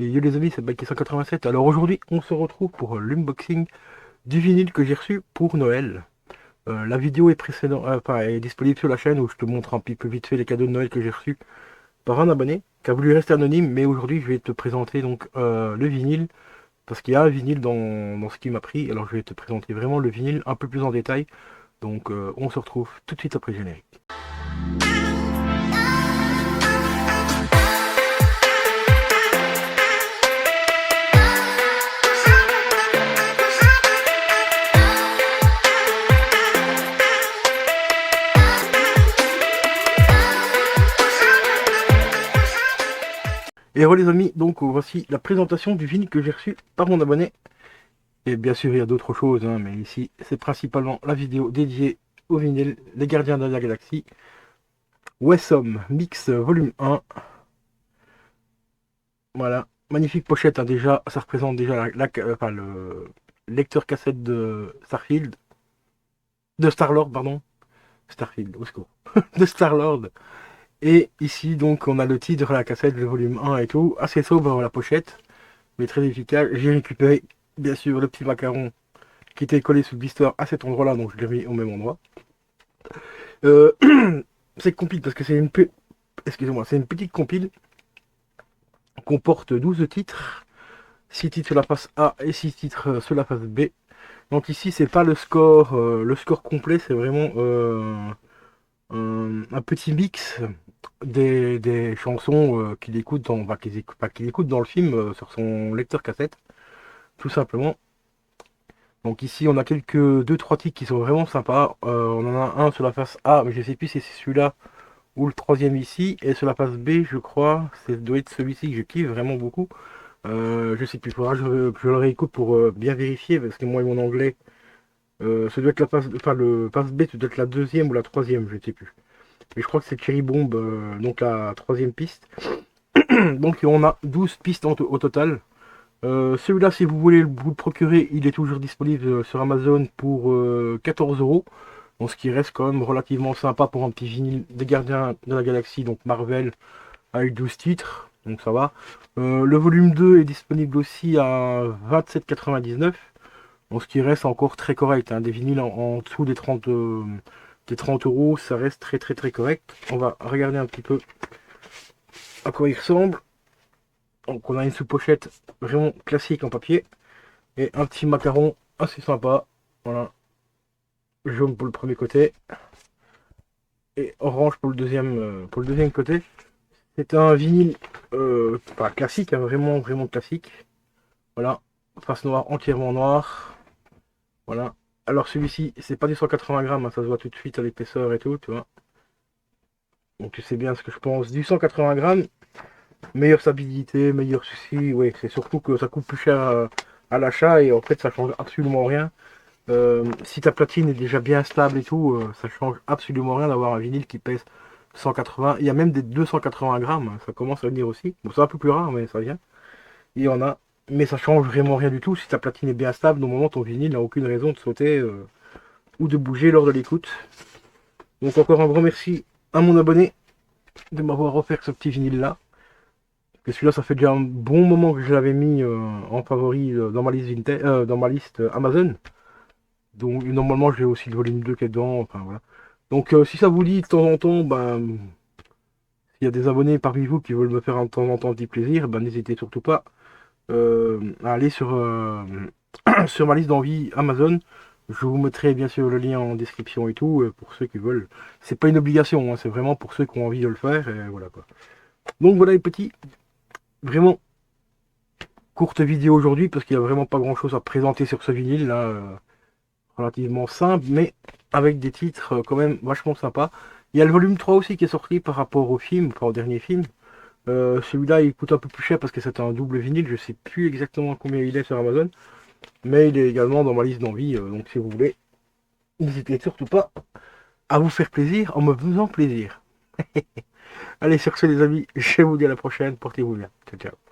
Et yo les amis, c'est Baki187. Alors aujourd'hui, on se retrouve pour l'unboxing du vinyle que j'ai reçu pour Noël. La vidéo est est disponible sur la chaîne où je te montre un petit peu vite fait les cadeaux de Noël que j'ai reçus par un abonné qui a voulu rester anonyme. Mais aujourd'hui, je vais te présenter donc le vinyle parce qu'il y a un vinyle dans ce qu'il m'a pris. Alors je vais te présenter vraiment le vinyle un peu plus en détail. Donc on se retrouve tout de suite après le générique. Et voilà les amis, donc voici la présentation du vinyle que j'ai reçu par mon abonné. Et bien sûr il y a d'autres choses, hein, mais ici c'est principalement la vidéo dédiée au vinyle Les Gardiens de la Galaxie. Wessom Mix volume 1. Voilà, magnifique pochette, hein, déjà, ça représente déjà le lecteur cassette de Starfield. De Star-Lord, pardon. Starfield, au secours. De Star-Lord. Et ici donc on a le titre de la cassette, le volume 1 et tout. Assez sobre la pochette, mais très efficace. J'ai récupéré bien sûr le petit macaron qui était collé sous le blister à cet endroit là, donc je l'ai mis au même endroit. Euh, c'est compile parce que excusez-moi, c'est une petite compile, comporte 12 titres, 6 titres sur la face A et 6 titres sur la face B. Donc ici c'est pas le score complet, c'est vraiment un petit mix des chansons qu'il écoute dans le film sur son lecteur cassette, tout simplement. Donc ici on a quelques 2-3 titres qui sont vraiment sympas. On en a un sur la face A, mais je sais plus si c'est celui-là ou le troisième ici. Et sur la face B, je crois, ça doit être celui-ci que je kiffe vraiment beaucoup. Je sais plus, il faudra que je le réécoute pour bien vérifier, parce que moi et mon anglais, ça doit être le face B, ça doit être la deuxième ou la troisième, je sais plus. Mais je crois que c'est Cherry Bomb, donc la troisième piste. Donc on a 12 pistes au total. Celui-là, si vous voulez vous le procurer, il est toujours disponible sur Amazon pour 14 euros. Donc ce qui reste quand même relativement sympa pour un petit vinyle des Gardiens de la Galaxie, donc Marvel, avec 12 titres. Donc ça va. Le volume 2 est disponible aussi à 27,99. Donc ce qui reste encore très correct, hein. Des vinyles en dessous des 30 euros, ça reste très très très correct. On va regarder un petit peu à quoi il ressemble. Donc on a une sous-pochette vraiment classique en papier et un petit macaron assez sympa. Voilà, jaune pour le premier côté et orange pour le deuxième côté. C'est un vinyle pas classique, hein, vraiment vraiment classique. Voilà, face noire, entièrement noire. Voilà. Alors celui-ci, c'est pas du 180 grammes, hein, ça se voit tout de suite à l'épaisseur et tout, tu vois. Donc tu sais bien ce que je pense. Du 180 grammes, meilleure stabilité, meilleur souci. Oui, c'est surtout que ça coûte plus cher à l'achat et en fait ça change absolument rien. Si ta platine est déjà bien stable et tout, ça change absolument rien d'avoir un vinyle qui pèse 180. Il y a même des 280 grammes, hein, ça commence à venir aussi. Bon, c'est un peu plus rare, mais ça vient. Il y en a. Mais ça change vraiment rien du tout. Si ta platine est bien stable, normalement ton vinyle n'a aucune raison de sauter ou de bouger lors de l'écoute. Donc encore un grand merci à mon abonné de m'avoir offert ce petit vinyle là. Que celui-là, ça fait déjà un bon moment que je l'avais mis en favori dans ma liste dans ma liste Amazon. Donc normalement j'ai aussi le volume 2 qui est dedans. Enfin voilà. Donc si ça vous dit de temps en temps, ben s'il y a des abonnés parmi vous qui veulent me faire de temps en temps un petit plaisir, ben n'hésitez surtout pas à aller sur ma liste d'envie Amazon. Je vous mettrai bien sûr le lien en description et tout pour ceux qui veulent. C'est pas une obligation, hein, c'est vraiment pour ceux qui ont envie de le faire et voilà quoi. Donc voilà les petits, vraiment courte vidéo aujourd'hui parce qu'il n'y a vraiment pas grand chose à présenter sur ce vinyle là, relativement simple mais avec des titres quand même vachement sympas. Il y a le volume 3 aussi qui est sorti par rapport au film, enfin au dernier film. Celui-là il coûte un peu plus cher parce que c'est un double vinyle, je sais plus exactement combien il est sur Amazon, mais il est également dans ma liste d'envie, donc si vous voulez, n'hésitez surtout pas à vous faire plaisir en me faisant plaisir. Allez sur ce les amis, je vous dis à la prochaine, portez-vous bien, ciao ciao.